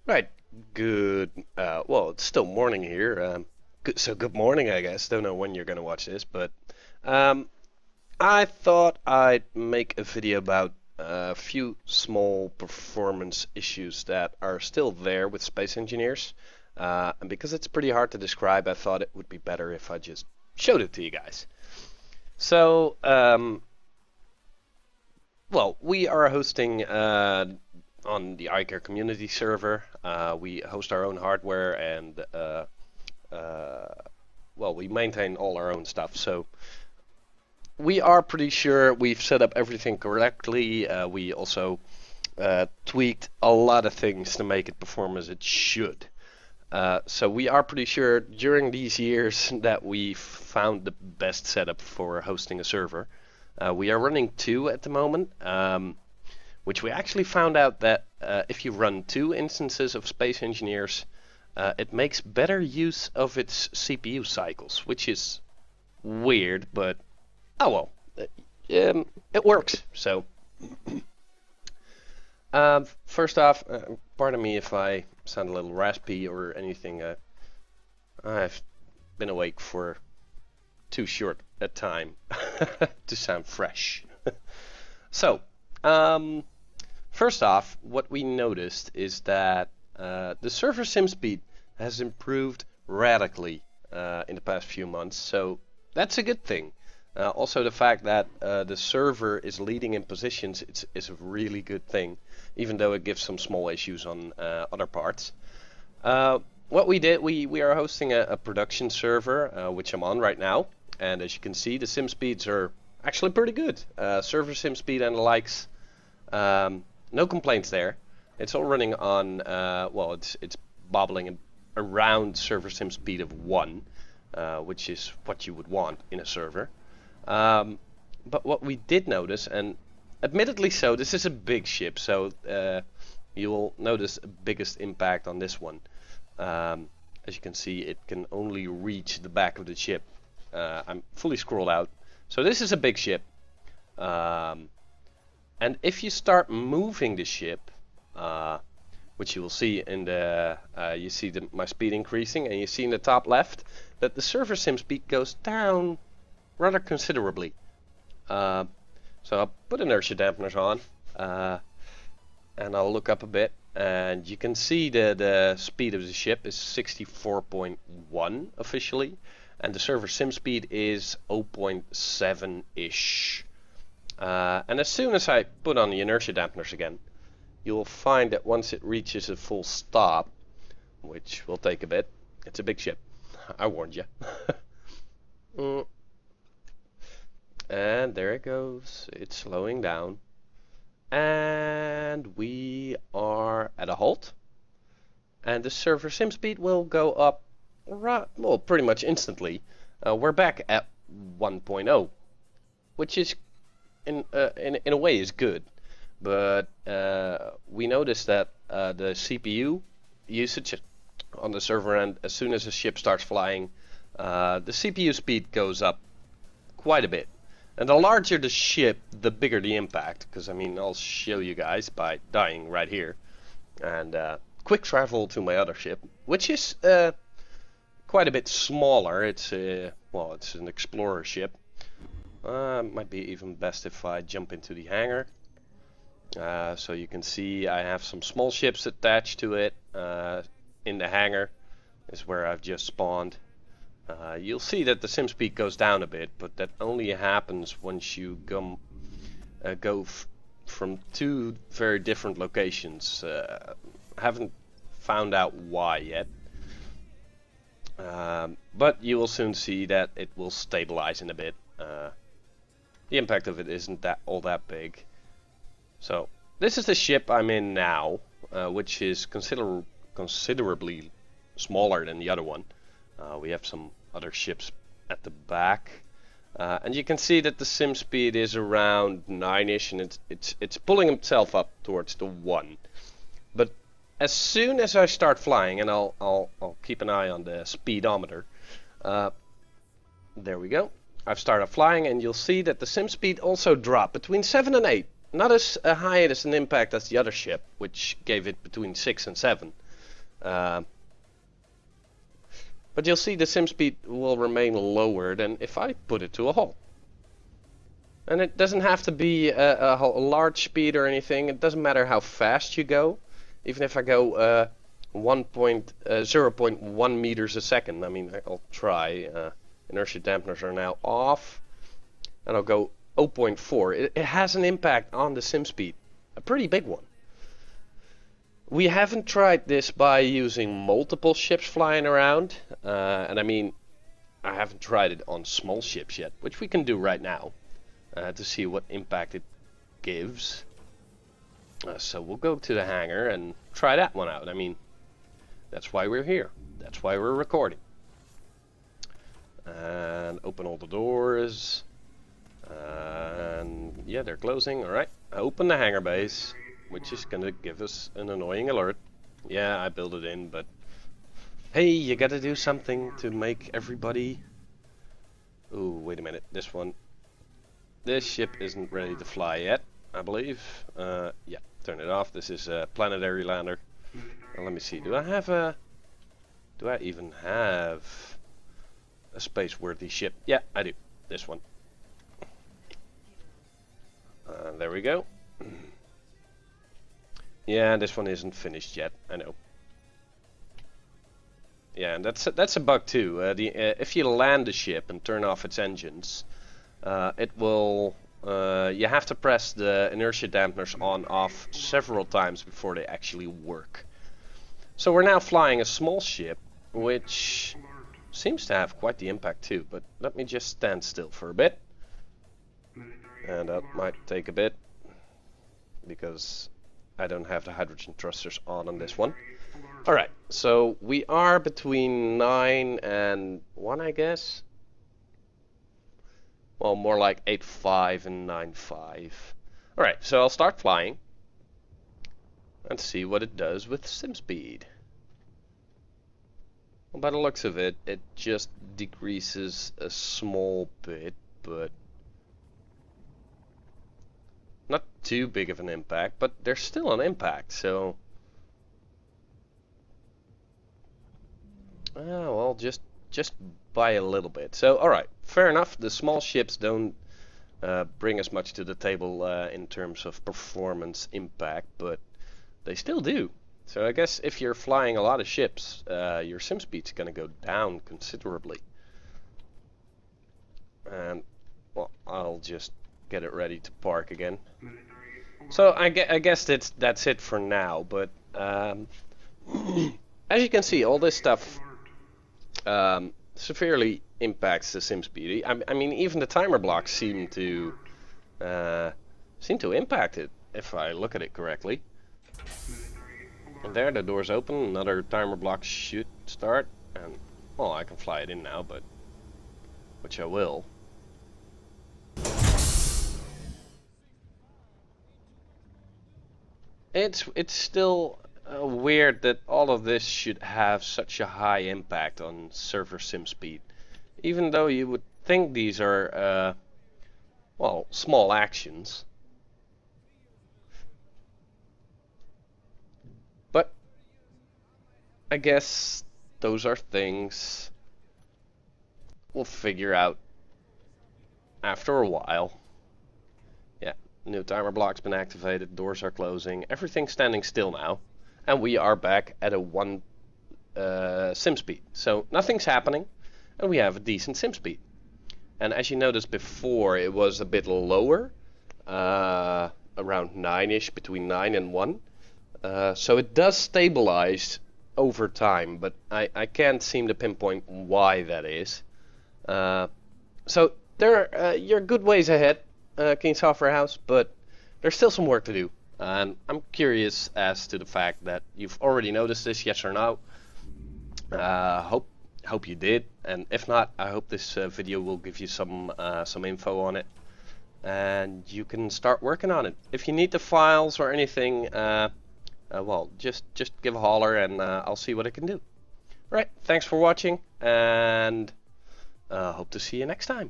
Right. Good. Well, it's still morning here. Good morning, I guess. Don't know when you're gonna watch this, but um, I thought I'd make a video about a few small performance issues that are still there with space engineers. And because it's pretty hard to describe, I thought it would be better if I just showed it to you guys. So, well, we are hosting on the iCare community server. We host our own hardware and uh, well, we maintain all our own stuff. So we are pretty sure we've set up everything correctly. We also tweaked a lot of things to make it perform as it should. So we are pretty sure during these years that we found the best setup for hosting a server. We are running two at the moment, which we actually found out that if you run two instances of Space Engineers, it makes better use of its CPU cycles, which is weird, but oh well, it works. So first off, pardon me if I sound a little raspy or anything. I've been awake for too short a time to sound fresh. So, first off, what we noticed is that the server sim speed has improved radically in the past few months, so that's a good thing. Also, the fact that the server is leading in positions is a really good thing, even though it gives some small issues on other parts. What we did, we are hosting a production server, which I'm on right now, and as you can see, the sim speeds are actually pretty good. Server sim speed and the likes, no complaints there. It's all running on, well, it's bobbling around server sim speed of 1, which is what you would want in a server. But what we did notice, and admittedly so, this is a big ship, so you will notice a biggest impact on this one. As you can see, it can only reach the back of the ship. I'm fully scrolled out. So this is a big ship. And if you start moving the ship, which you will see in the, you see my speed increasing, and you see in the top left that the server sim speed goes down rather considerably. So I'll put inertia dampeners on, and I'll look up a bit, and you can see that the speed of the ship is 64.1 officially, and the server sim speed is 0.7-ish. And as soon as I put on the inertia dampeners again, you'll find that once it reaches a full stop, which will take a bit, it's a big ship, I warned you. And there it goes, it's slowing down. And we are at a halt. And the server sim speed will go up, well, pretty much instantly. We're back at 1.0, which is, in a way, is good. But we noticed that the CPU usage on the server end, as soon as the ship starts flying, the CPU speed goes up quite a bit. And the larger the ship, the bigger the impact. Because, I mean, I'll show you guys by dying right here. And quick travel to my other ship, which is quite a bit smaller. It's, well, it's an explorer ship. Might be even best if I jump into the hangar. So you can see I have some small ships attached to it. In the hangar is where I've just spawned. You'll see that the sim speed goes down a bit, but that only happens once you go from two very different locations. I haven't found out why yet. But you will soon see that it will stabilize in a bit. The impact of it isn't all that big. So this is the ship I'm in now, which is considerably smaller than the other one. We have some other ships at the back, and you can see that the sim speed is around 9-ish, and it's pulling itself up towards the 1. But as soon as I start flying, and I'll keep an eye on the speedometer. There we go. I've started flying, and you'll see that the sim speed also dropped between 7 and 8. Not as high as an impact as the other ship, which gave it between 6 and 7. But you'll see the sim speed will remain lower than if I put it to a halt. And it doesn't have to be a large speed or anything. It doesn't matter how fast you go. Even if I go 0.1 meters a second. I mean, I'll try. Inertia dampeners are now off. And I'll go 0.4. It has an impact on the sim speed. A pretty big one. We haven't tried this by using multiple ships flying around. And I mean, I haven't tried it on small ships yet. Which we can do right now. To see what impact it gives. So we'll go to the hangar and try that one out. I mean, that's why we're here. That's why we're recording. And open all the doors. And yeah, they're closing. Alright, open the hangar base, which is gonna give us an annoying alert. Yeah, I built it in, but hey, you gotta do something to make everybody... Ooh, wait a minute, this one. This ship isn't ready to fly yet, I believe. Yeah, turn it off. This is a planetary lander. Now, let me see. Do I even have a space-worthy ship? Yeah, I do. This one. There we go. Yeah, this one isn't finished yet. I know. Yeah, and that's a bug too. If you land the ship and turn off its engines. It will, you have to press the inertia dampeners on off several times before they actually work. So we're now flying a small ship, which seems to have quite the impact too, but let me just stand still for a bit. And that might take a bit, because I don't have the hydrogen thrusters on this one. Alright, so we are between 9 and 1, I guess. Well, more like 8.5 and 9.5. Alright, so I'll start flying. And see what it does with sim speed. Well, by the looks of it, it just decreases a small bit, but... not too big of an impact, but there's still an impact, so... oh, well, just by a little bit. So, alright, fair enough. The small ships don't bring as much to the table in terms of performance impact, but they still do. So I guess if you're flying a lot of ships, your sim speed's going to go down considerably. And, well, I'll just get it ready to park again. So I guess that's it for now, but as you can see, all this stuff severely impacts the sim speed. I mean, even the timer blocks seem to impact it, if I look at it correctly. And there, the door's open. Another timer block should start, and well, I can fly it in now, but which I will. It's still weird that all of this should have such a high impact on server sim speed, even though you would think these are well, small actions. But I guess those are things we'll figure out after a while. Yeah, new timer block's been activated, doors are closing, everything's standing still now. And we are back at a 1 sim speed. So nothing's happening, and we have a decent sim speed. And as you noticed before, it was a bit lower, around 9-ish, between 9 and 1. So it does stabilize over time, but I can't seem to pinpoint why that is. So you're good ways ahead, King Software House, but there's still some work to do. And I'm curious as to the fact that you've already noticed this, yes or no. Hope you did, and if not, I hope this video will give you some info on it, and you can start working on it. If you need the files or anything, well, just give a holler, and I'll see what I can do. All right, thanks for watching, and hope to see you next time.